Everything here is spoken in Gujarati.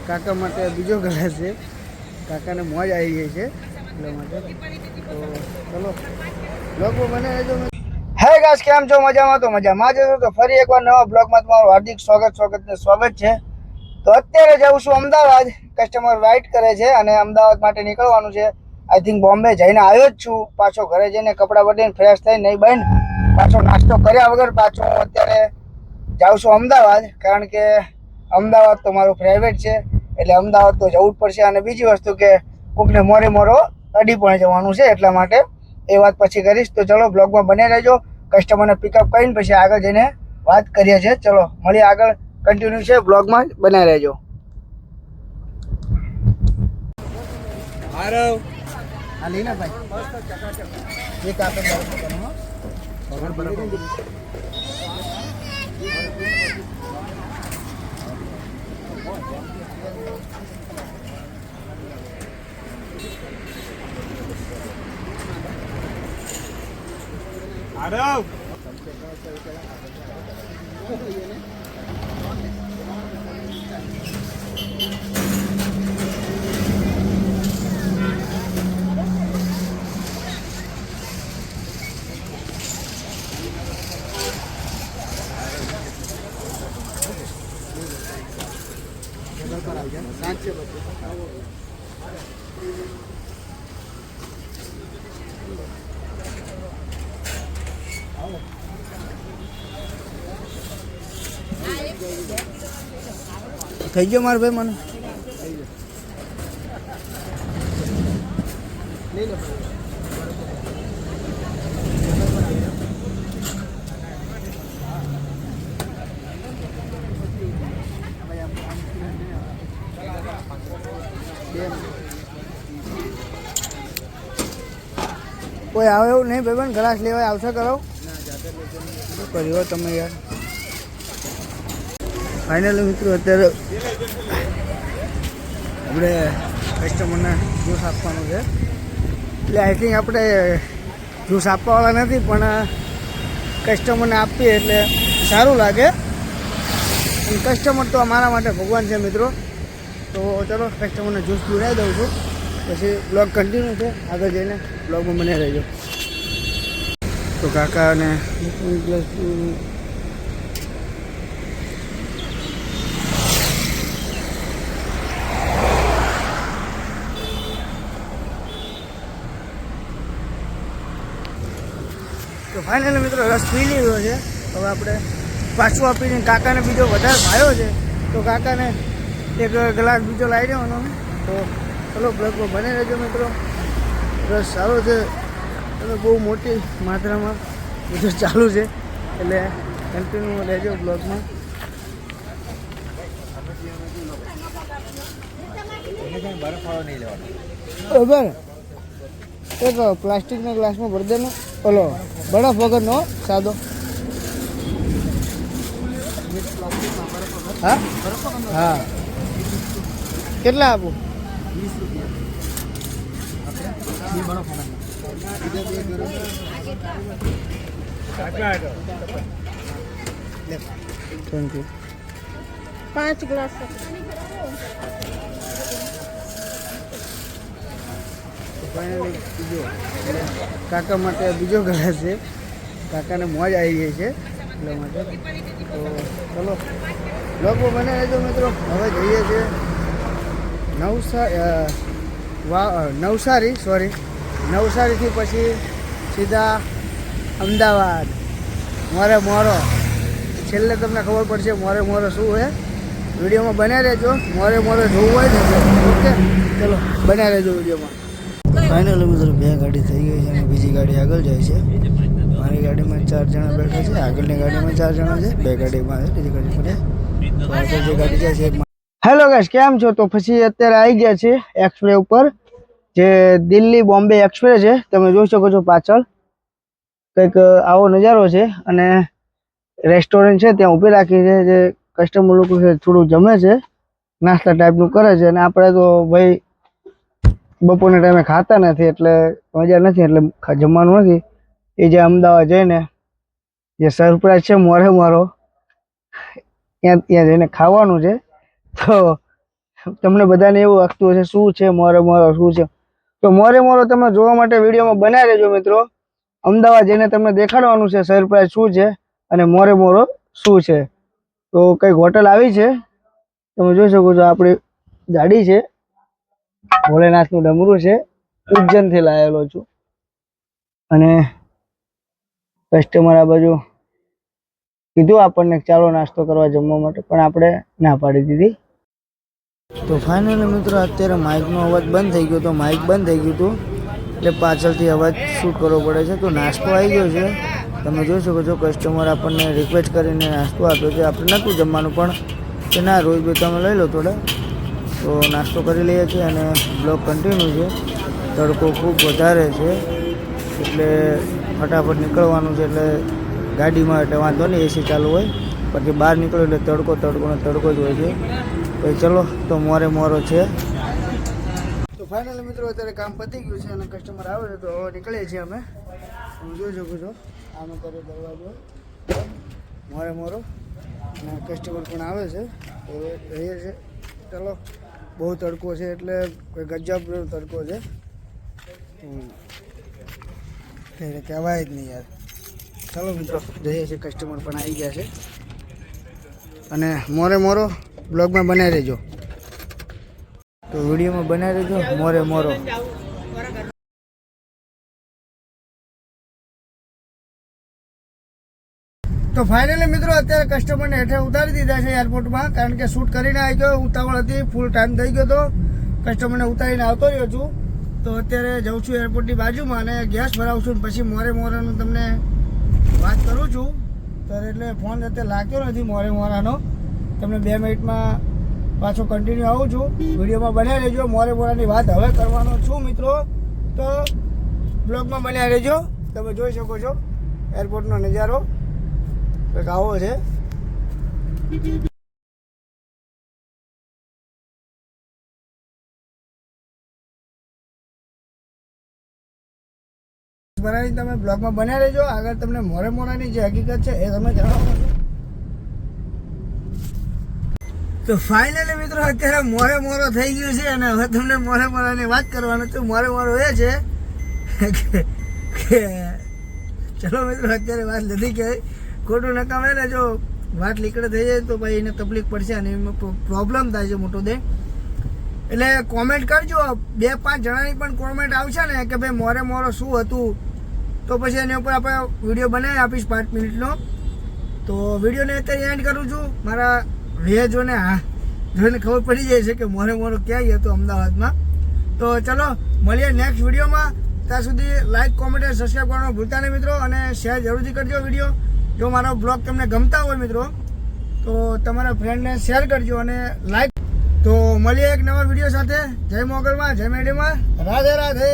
કાકા માટે બીજો ગ્લાસ છે. કાકાને મોજ આવી ગઈ છે એટલા માટે. તો ચલો બ્લોગમાં બને રહેજો. હે ગાઈસ, કેમ છો? મજામાં? તો મજામાં જ છો. તો ફરી એકવાર નવા બ્લોગમાં તમારું હાર્દિક સ્વાગત છે. તો અત્યારે જાઉં છું અમદાવાદ. કસ્ટમર વેઇટ કરે છે અને અમદાવાદ માટે નીકળવાનું છે. આઈ થિંક બોમ્બે જઈને આવ્યો જ છું. પાછો ઘરે જઈને કપડાં બદલીને ફ્રેશ થઈને નહીં બંધ પાછો નાસ્તો કર્યા વગર પાછો અત્યારે જાઉં છું અમદાવાદ. કારણ કે અમદાવાદ તો મારું પ્રાઇવેટ છે એટલે અમદાવાદ તો જવું જ પડશે. અને બીજી વસ્તુ કે કોકને મોરો અડી પણ જવાનું છે એટલા માટે એ વાત પછી કરીશ. તો ચલો બ્લોગમાં બને રહેજો. કસ્ટમરને પિકઅપ કરીને પછી આગળ જઈને વાત કરીએ છીએ. ચલો મળીએ આગળ. કન્ટિન્યુ છે બ્લોગમાં બને રહેજો. આરવ આ લીના ભાઈ એક આપે આરવ થઈ ગયો મારો ભાઈ. મને કોઈ આવે એવું નહીં ભાઈ. ગ્લાસ લેવા આવશે કરો કર્યો તમે યાર. ફાઇનલી મિત્રો અત્યારે આપણે કસ્ટમરને જ્યુસ આપવાનું છે. એટલે આઈ થિંક આપણે જ્યુસ આપવાવાળા નથી પણ કસ્ટમરને આપીએ એટલે સારું લાગે. અને કસ્ટમર તો અમારા માટે ભગવાન છે મિત્રો. તો ચલો કસ્ટમરને જ્યુસ પીવડાવી દઉં છું. પછી બ્લોગ કન્ટિન્યુ છે. આગળ જઈને બ્લોગમાં બને રહેજો. તો કાકાને તો ફાઇનલી મિત્રો રસ પી લીધો છે. હવે આપણે પાછું આપીને કાકાને બીજો વધારે ભાવ્યો છે તો કાકાને એક ગ્લાસ બીજો લાવી દેવાનો. તો ચલો બ્લોગમાં બને રહેજો મિત્રો. રસ સારો છે અને બહુ મોટી માત્રામાં બધું ચાલુ છે એટલે કન્ટિન્યુ રહેજો બ્લોગમાં. બરાબર એક પ્લાસ્ટિકના ગ્લાસમાં ભરી દેનો. ઓલો બરફ વગરનો સાદો. હા હા કેટલા આપું? 20 થેન્ક યુ. 5 ગ્લાસ ફાઇનલી બીજો કાકા માટે બીજો ગ્લાસ છે. કાકાને મોજ આવી ગઈ છે એટલા માટે. તો ચલો લોકો બને રહેજો મિત્રો. હવે જઈએ છીએ નવસારીથી પછી સીધા અમદાવાદ. મોરો છેલ્લે તમને ખબર પડશે મોરે શું હોય. વિડીયોમાં બને રહેજો. મોરે જોવું હોય ને ઓકે. ચલો બને રહેજો વિડીયોમાં. ફાઇનલી મિત્રો 2 ગાડી થઈ ગઈ છે અને બીજી ગાડી આગળ જાય છે. મારી ગાડીમાં 4 જણા બેઠા છે. આગળની ગાડીમાં 4 જણા છે. 2 ગાડીમાં છે. બીજી ગાડીમાં તો આગળ જે ગાડી જાય છે. હેલો ગાઈસ, કેમ છો? તો પછી અત્યારે આવી ગયા છે એક્સપ્રેસ ઉપર. જે દિલ્હી બોમ્બે એક્સપ્રેસ છે. તમે જોઈ શકો છો પાછળ કંઈક આવો નજારો છે. અને રેસ્ટોરન્ટ છે ત્યાં ઊભી રાખી છે. જે કસ્ટમર લોકો છે થોડું જમે છે, નાસ્તા ટાઈપનું કરે છે. અને આપણે તો ભાઈ બપોરના ટાઈમે ખાતા નથી એટલે મજા નથી એટલે જમવાનું નથી. એ જે અમદાવાદ જઈને જે સરપ્રાઈઝ છે મોરો ત્યાં જઈને ખાવાનું છે. તો તમને બધાને એવું લાગતું હશે શું છે મોરે મોરો શું છે, તો મોરે મોરો તમે જોવા માટે વિડીયોમાં બનાવી રહેજો મિત્રો. અમદાવાદ જઈને તમને દેખાડવાનું છે સરપ્રાઈઝ શું છે અને મોરે મોરો શું છે. તો કંઈક હોટલ આવી છે, તમે જોઈ શકો છો. આપણી ગાડી છે, ભોલેનાથનું ડમરું છે, ઉજ્જૈનથી લાવેલો છું. અને કસ્ટમર આ બાજુ કીધું આપણને ચાલો નાસ્તો કરવા જમવા માટે, પણ આપણે ના પાડી દીધી. તો ફાઇનલી મિત્રો અત્યારે માઇકનો અવાજ બંધ થઈ ગયો, તો માઇક બંધ થઈ ગયું હતું એટલે પાછળથી અવાજ શૂટ કરવો પડે છે. તો નાસ્તો આવી ગયો છે, તમે જોઈ શકો છો. કસ્ટમર આપણને રિક્વેસ્ટ કરીને નાસ્તો આપ્યો છે. આપણે નહોતું જમવાનું, પણ કે ના રોજ બે તમે લઈ લો થોડા. તો નાસ્તો કરી લઈએ છીએ અને બ્લોગ કન્ટિન્યુ છે. તડકો ખૂબ વધારે છે એટલે ફટાફટ નીકળવાનું છે. એટલે ગાડીમાં એટલે વાંધો નહીં, એસી ચાલુ હોય, પછી બહાર નીકળો એટલે તડકો જ હોય છે. તો ચલો, તો મોરે મોરો છે. તો ફાઇનલી મિત્રો અત્યારે કામ પતી ગયું છે અને કસ્ટમર આવે છે, તો હવે નીકળીએ છીએ અમે. તમે જોઈ શકો છો, આનો કર્યો દરવાજો મોરે મોરો અને કસ્ટમર પણ આવે છે, હવે રહીએ છે. ચલો, બહુ તડકો છે એટલે કોઈ ગજબ તડકો છે, કહેવાય જ નહીં યાર. ચાલો મિત્રો જઈએ છીએ, કસ્ટમર પણ આવી ગયા છે. અને મોરે મોરો બ્લોગમાં બનાવી રહેજો, તો વિડીયોમાં બનાવી રહેજો મોરે મોરો. તો ફાઇનલી મિત્રો અત્યારે કસ્ટમરને હેઠળ ઉતારી દીધા છે એરપોર્ટમાં, કારણ કે શૂટ કરીને આવી ગયો, ઉતાવળ હતી, ફૂલ ટાઈમ થઈ ગયો હતો. કસ્ટમરને ઉતારીને આવતો રહ્યો છું. તો અત્યારે જાઉં છું એરપોર્ટની બાજુમાં અને ગેસ ભરાવું છું, પછી મોરે મોરાનું તમને વાત કરું છું. તો એટલે ફોન અત્યારે લાગતો નથી મોરે મોરાનો. તમને 2 મિનિટમાં પાછો કન્ટિન્યુ આવું છું, વિડીયોમાં બનાવી રહેજો. મોરે મોરાની વાત હવે કરવાનો છું મિત્રો, તો બ્લોગમાં બનાવી રહેજો. તમે જોઈ શકો છો એરપોર્ટનો નજારો કંઈક આવો છે. બનાવી તમે બ્લોગમાં બનાવી રહેજો. આગળ તમને મોરે મોરાની જે હકીકત છે એ તમે જણાવો છો. તો ફાઇનલી મિત્રો અત્યારે મોરે મોરો થઈ ગયું છે અને હવે તમને મોરે મોરાની વાત કરવાની. તો મોરે મોરો એ છે કે ચલો મિત્રો અત્યારે વાત નથી કહેવાય, ખોટું નકામે ને જો વાત લીકડે થઈ જાય તો ભાઈ એને તકલીફ પડશે અને એમાં પ્રોબ્લેમ થાય છે મોટો દે. એટલે કોમેન્ટ કરજો, 2-5 જણાની પણ કોમેન્ટ આવશે ને કે ભાઈ મોરે મોરો શું હતું, તો પછી એની ઉપર આપણે વિડીયો બનાવી આપીશ 5 મિનિટનો. તો વિડીયોને અત્યારે એન્ડ કરું છું. મારા વેજોને જોઈને ખબર પડી જાય છે કે મોરે મોરો ક્યાંય હતો અમદાવાદમાં. તો ચલો મળીએ નેક્સ્ટ વિડીયોમાં. ત્યાં સુધી લાઈક, કોમેન્ટ અને સબસ્ક્રાઈબ કરવાનું ભૂલતા નહીં મિત્રો, અને શેર જરૂરથી કરજો વિડીયો. જો મારો બ્લોગ તમને ગમતા હોય મિત્રો તો તમારા ફ્રેન્ડને શેર કરજો અને લાઈક. તો મળીએ એક નવા વિડીયો સાથે. જય મોગલમાં, જય મેડીમાં, રાધે રાધે.